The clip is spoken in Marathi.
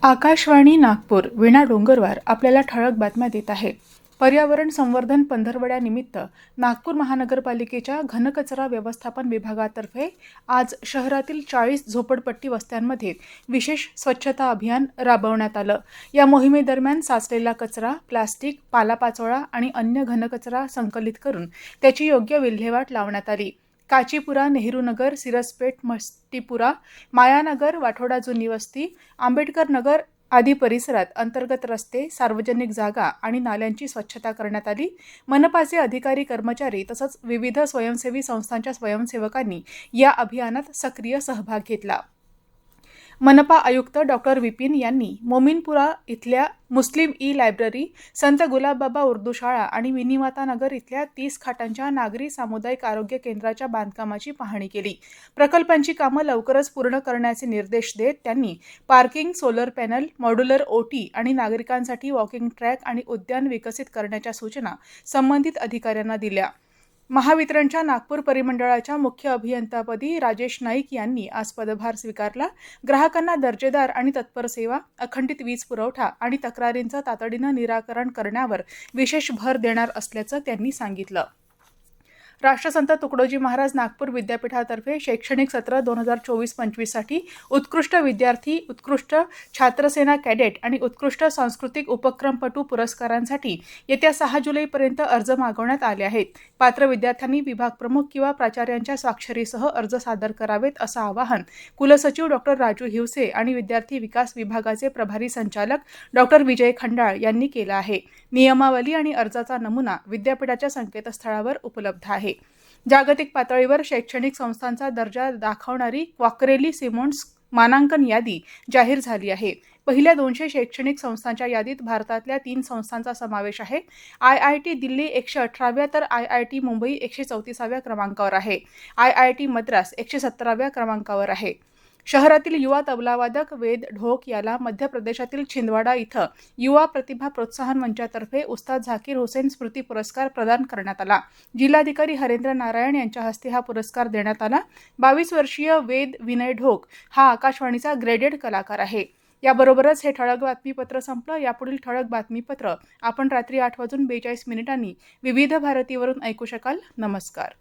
आकाशवाणी नागपूर वीणा डोंगरवार आपल्याला ठळक बातम्या देत आहे. पर्यावरण संवर्धन पंधरवड्यानिमित्त नागपूर महानगरपालिकेच्या घनकचरा व्यवस्थापन विभागातर्फे आज शहरातील 40 झोपडपट्टी वस्त्यांमध्ये विशेष स्वच्छता अभियान राबवण्यात आलं. या मोहिमेदरम्यान साचलेला कचरा, प्लास्टिक, पालापाचोळा आणि अन्य घनकचरा संकलित करून त्याची योग्य विल्हेवाट लावण्यात आली. काचीपुरा, नेहरूनगर, सिरसपेठ, मस्तीपुरा, मायानगर, वाठोडा जुनी वस्ती, आंबेडकर नगर आदी परिसरात अंतर्गत रस्ते, सार्वजनिक जागा आणि नाल्यांची स्वच्छता करण्यात आली. मनपाचे अधिकारी, कर्मचारी तसंच विविध स्वयंसेवी संस्थांच्या स्वयंसेवकांनी या अभियानात सक्रिय सहभाग घेतला. मनपा आयुक्त डॉक्टर विपिन यांनी मोमीनपुरा इथल्या मुस्लिम लायब्ररी, संत गुलाबबाबा उर्दू शाळा आणि विनीमाता नगर इथल्या 30 खाटांच्या नागरी सामुदायिक आरोग्य केंद्राच्या बांधकामाची पाहणी केली. प्रकल्पांची कामं लवकरच पूर्ण करण्याचे निर्देश देत त्यांनी पार्किंग, सोलर पॅनल, मॉड्युलर ओटी आणि नागरिकांसाठी वॉकिंग ट्रॅक आणि उद्यान विकसित करण्याच्या सूचना संबंधित अधिकाऱ्यांना दिल्या. महावितरणच्या नागपूर परिमंडळाच्या मुख्य अभियंतापदी राजेश नाईक यांनी आज पदभार स्वीकारला. ग्राहकांना दर्जेदार आणि तत्पर सेवा, अखंडित वीज पुरवठा आणि तक्रारींचं तातडीनं निराकरण करण्यावर विशेष भर देणार असल्याचं त्यांनी सांगितलं. राष्ट्रसंत तुकडोजी महाराज नागपूर विद्यापीठातर्फे शैक्षणिक सत्र 2024-25 साठी उत्कृष्ट विद्यार्थी, उत्कृष्ट छात्रसेना कॅडेट आणि उत्कृष्ट सांस्कृतिक उपक्रमपटू पुरस्कारांसाठी येत्या 6 जुलैपर्यंत अर्ज मागवण्यात आले आहेत. पात्र विद्यार्थ्यांनी विभाग प्रमुख किंवा प्राचार्यांच्या स्वाक्षरीसह अर्ज सादर करावेत असं आवाहन कुलसचिव डॉक्टर राजू हिवसे आणि विद्यार्थी विकास विभागाचे प्रभारी संचालक डॉक्टर विजय खंडाळ यांनी केलं आहे. नियमावली आणि अर्जाचा नमुना विद्यापीठाच्या संकेतस्थळावर उपलब्ध आहे. जागतिक पातळीवर शैक्षणिक संस्थांचा दर्जा दाखवणारी क्वाक्रेली सिमोन्स मानांकन यादी जाहीर झाली आहे. पहिल्या 200 शैक्षणिक संस्थांच्या यादीत भारतातल्या 3 संस्थांचा समावेश आहे. IIT दिल्ली 118व्या तर IIT मुंबई 134व्या क्रमांकावर आहे. IIT मद्रास 117व्या क्रमांकावर आहे. शहरातील युवा तबलावादक वेद ढोक याला मध्य प्रदेशातील छिंदवाडा इथं युवा प्रतिभा प्रोत्साहन मंचातर्फे उस्ताद झाकीर हुसेन स्मृती पुरस्कार प्रदान करण्यात आला. जिल्हाधिकारी हरेंद्र नारायण यांच्या हस्ते हा पुरस्कार देण्यात आला. 22 वर्षीय वेद विनय ढोक हा आकाशवाणीचा ग्रेडेड कलाकार आहे. याबरोबरच हे ठळक बातमीपत्र संपलं. यापुढील ठळक बातमीपत्र आपण रात्री 8:42 विविध भारतीवरून ऐकू शकाल. नमस्कार.